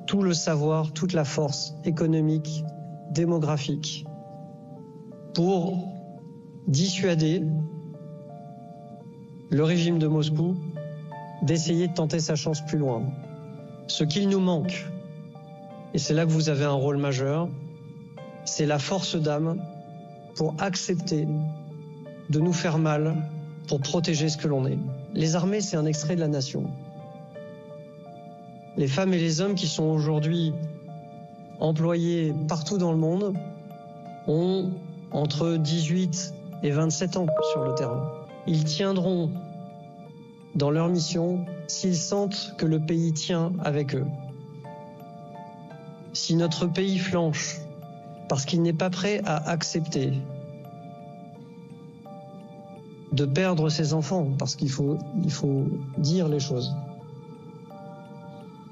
tout le savoir, toute la force économique, démographique, pour dissuader le régime de Moscou d'essayer de tenter sa chance plus loin. Ce qu'il nous manque, et c'est là que vous avez un rôle majeur, c'est la force d'âme pour accepter de nous faire mal, pour protéger ce que l'on est. Les armées, c'est un extrait de la nation. Les femmes et les hommes qui sont aujourd'hui employés partout dans le monde ont entre 18 et 27 ans sur le terrain. Ils tiendront dans leur mission s'ils sentent que le pays tient avec eux. Si notre pays flanche parce qu'il n'est pas prêt à accepter de perdre ses enfants, parce qu'il faut dire les choses,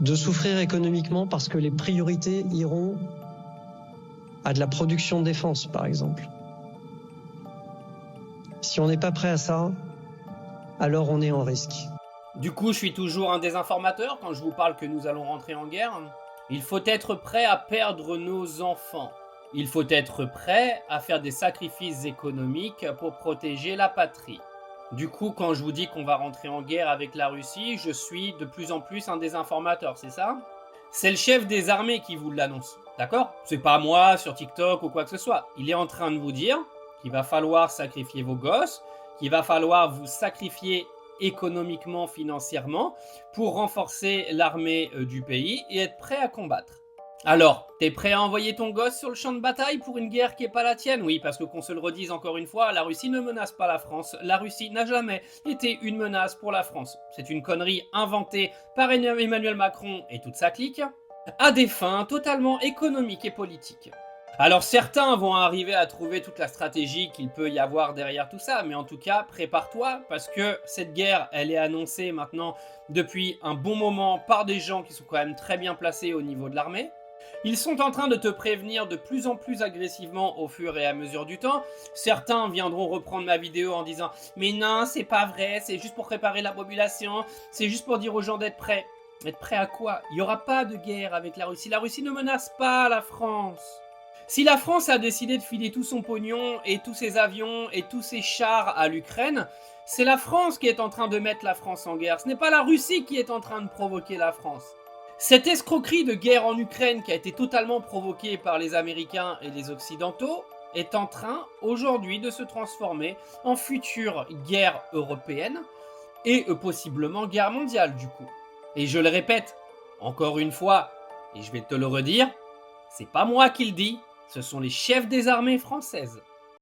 de souffrir économiquement parce que les priorités iront à de la production de défense, par exemple. Si on n'est pas prêt à ça, alors on est en risque. Du coup, je suis toujours un désinformateur quand je vous parle que nous allons rentrer en guerre. Il faut être prêt à perdre nos enfants. Il faut être prêt à faire des sacrifices économiques pour protéger la patrie. Du coup, quand je vous dis qu'on va rentrer en guerre avec la Russie, je suis de plus en plus un désinformateur, c'est ça? C'est le chef des armées qui vous l'annonce, d'accord? C'est pas moi sur TikTok ou quoi que ce soit. Il est en train de vous dire qu'il va falloir sacrifier vos gosses, qu'il va falloir vous sacrifier économiquement, financièrement, pour renforcer l'armée du pays et être prêt à combattre. Alors, t'es prêt à envoyer ton gosse sur le champ de bataille pour une guerre qui est pas la tienne? Oui, parce que qu'on se le redise encore une fois, la Russie ne menace pas la France. La Russie n'a jamais été une menace pour la France. C'est une connerie inventée par Emmanuel Macron et toute sa clique, à des fins totalement économiques et politiques. Alors certains vont arriver à trouver toute la stratégie qu'il peut y avoir derrière tout ça, mais en tout cas, prépare-toi, parce que cette guerre, elle est annoncée maintenant depuis un bon moment par des gens qui sont quand même très bien placés au niveau de l'armée. Ils sont en train de te prévenir de plus en plus agressivement au fur et à mesure du temps. Certains viendront reprendre ma vidéo en disant « Mais non, c'est pas vrai, c'est juste pour préparer la population, c'est juste pour dire aux gens d'être prêts. » Être prêts à quoi? Il n'y aura pas de guerre avec la Russie. La Russie ne menace pas la France. Si la France a décidé de filer tout son pognon et tous ses avions et tous ses chars à l'Ukraine, c'est la France qui est en train de mettre la France en guerre. Ce n'est pas la Russie qui est en train de provoquer la France. Cette escroquerie de guerre en Ukraine qui a été totalement provoquée par les Américains et les Occidentaux est en train aujourd'hui de se transformer en future guerre européenne et possiblement guerre mondiale du coup. Et je le répète encore une fois, et je vais te le redire, c'est pas moi qui le dis, ce sont les chefs des armées françaises.